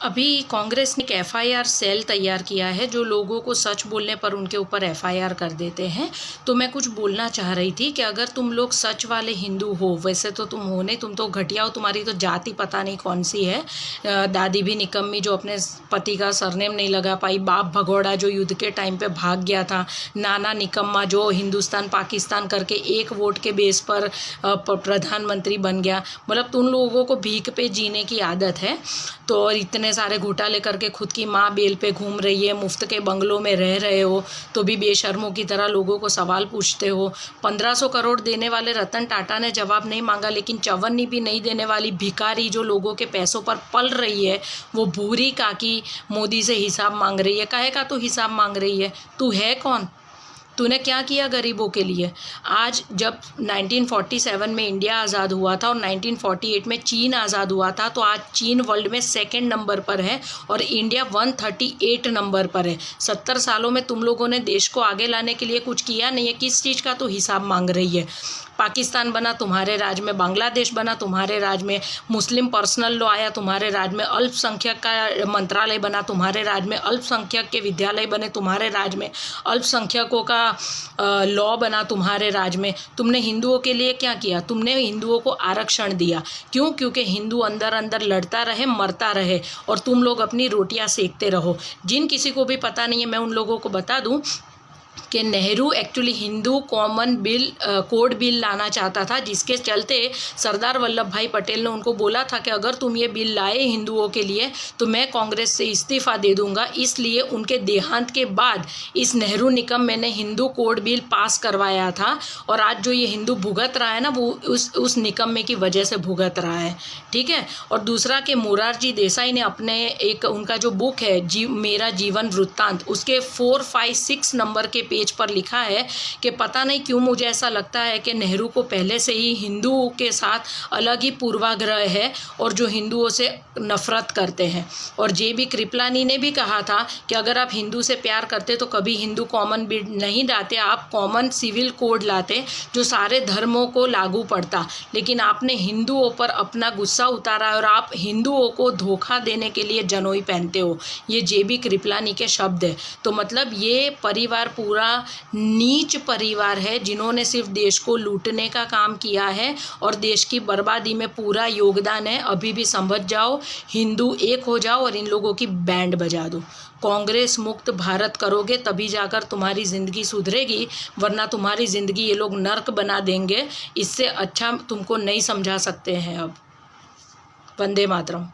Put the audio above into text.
अभी कांग्रेस ने एक एफआईआर सेल तैयार किया है जो लोगों को सच बोलने पर उनके ऊपर एफआईआर कर देते हैं। तो मैं कुछ बोलना चाह रही थी कि अगर तुम लोग सच वाले हिंदू हो, वैसे तो तुम हो नहीं, तुम तो घटिया हो, तुम्हारी तो जाति पता नहीं कौन सी है। दादी भी निकम्मी जो अपने पति का सरनेम नहीं लगा पाई, बाप भगोड़ा जो युद्ध के टाइम पे भाग गया था, नाना निकम्मा जो हिंदुस्तान पाकिस्तान करके एक वोट के बेस पर प्रधानमंत्री बन गया। मतलब तुम लोगों को भीख पे जीने की आदत है। तो और इतने सारे घोटाले करके खुद की माँ बेल पे घूम रही है, मुफ्त के बंगलों में रह रहे हो, तो भी बेशर्मों की तरह लोगों को सवाल पूछते हो। 1500 करोड़ देने वाले रतन टाटा ने जवाब नहीं मांगा, लेकिन चवन्नी भी नहीं देने वाली भिखारी जो लोगों के पैसों पर पल रही है, वो भूरी काकी मोदी से हिसाब मांग रही है। काहे का तू हिसाब मांग रही है? तू है कौन? तूने क्या किया गरीबों के लिए? आज जब 1947 में इंडिया आज़ाद हुआ था और 1948 में चीन आज़ाद हुआ था, तो आज चीन वर्ल्ड में सेकंड नंबर पर है और इंडिया 138 नंबर पर है। 70 सालों में तुम लोगों ने देश को आगे लाने के लिए कुछ किया नहीं है। किस चीज़ का तो हिसाब मांग रही है? पाकिस्तान बना तुम्हारे राज में, बांग्लादेश बना तुम्हारे राज में, मुस्लिम पर्सनल लॉ आया तुम्हारे राज में, अल्पसंख्यक का मंत्रालय बना तुम्हारे राज में, अल्पसंख्यक के विद्यालय बने तुम्हारे राज में, अल्पसंख्यकों का लॉ बना तुम्हारे राज में। तुमने हिंदुओं के लिए क्या किया? तुमने हिंदुओं को आरक्षण दिया। क्यों? क्योंकि हिंदू अंदर अंदर लड़ता रहे, मरता रहे और तुम लोग अपनी रोटियां सेकते रहो। जिन किसी को भी पता नहीं है, मैं उन लोगों को बता दूं कि Nehru actually Hindu common bill code bill लाना चाहता था, जिसके चलते सरदार वल्लभ भाई पटेल ने उनको बोला था कि अगर तुम ये बिल लाए हिंदुओं के लिए तो मैं कांग्रेस से इस्तीफ़ा दे दूंगा। इसलिए उनके देहांत के बाद इस नेहरू निकम्मे ने हिंदू कोड बिल पास करवाया था और आज जो ये हिंदू भुगत रहा है ना, वो उस निकम्मे की वजह से भुगत रहा है। ठीक है। और दूसरा कि मोरारजी देसाई ने अपने एक उनका जो बुक है मेरा जीवन वृत्तांत, उसके 4, 5, 6 नंबर के पेज पर लिखा है कि पता नहीं क्यों मुझे ऐसा लगता है कि नेहरू को पहले से ही हिंदुओं के साथ अलग ही पूर्वाग्रह है और जो हिंदुओं से नफरत करते हैं। और जेबी कृपलानी ने भी कहा था कि अगर आप हिंदू से प्यार करते तो कभी हिंदू कॉमन बिल नहीं लाते, आप कॉमन सिविल कोड लाते जो सारे धर्मों को लागू पड़ता। लेकिन आपने हिंदुओं पर अपना गुस्सा उतारा और आप हिंदुओं को धोखा देने के लिए जनोई पहनते हो। ये जेबी कृपलानी के शब्द है। तो मतलब ये परिवार पूरा नीच परिवार है जिन्होंने सिर्फ देश को लूटने का काम किया है और देश की बर्बादी में पूरा योगदान है। अभी भी समझ जाओ, हिंदू एक हो जाओ और इन लोगों की बैंड बजा दो। कांग्रेस मुक्त भारत करोगे तभी जाकर तुम्हारी ज़िंदगी सुधरेगी, वरना तुम्हारी ज़िंदगी ये लोग नर्क बना देंगे। इससे अच्छा तुमको नहीं समझा सकते हैं अब। वंदे मातरम।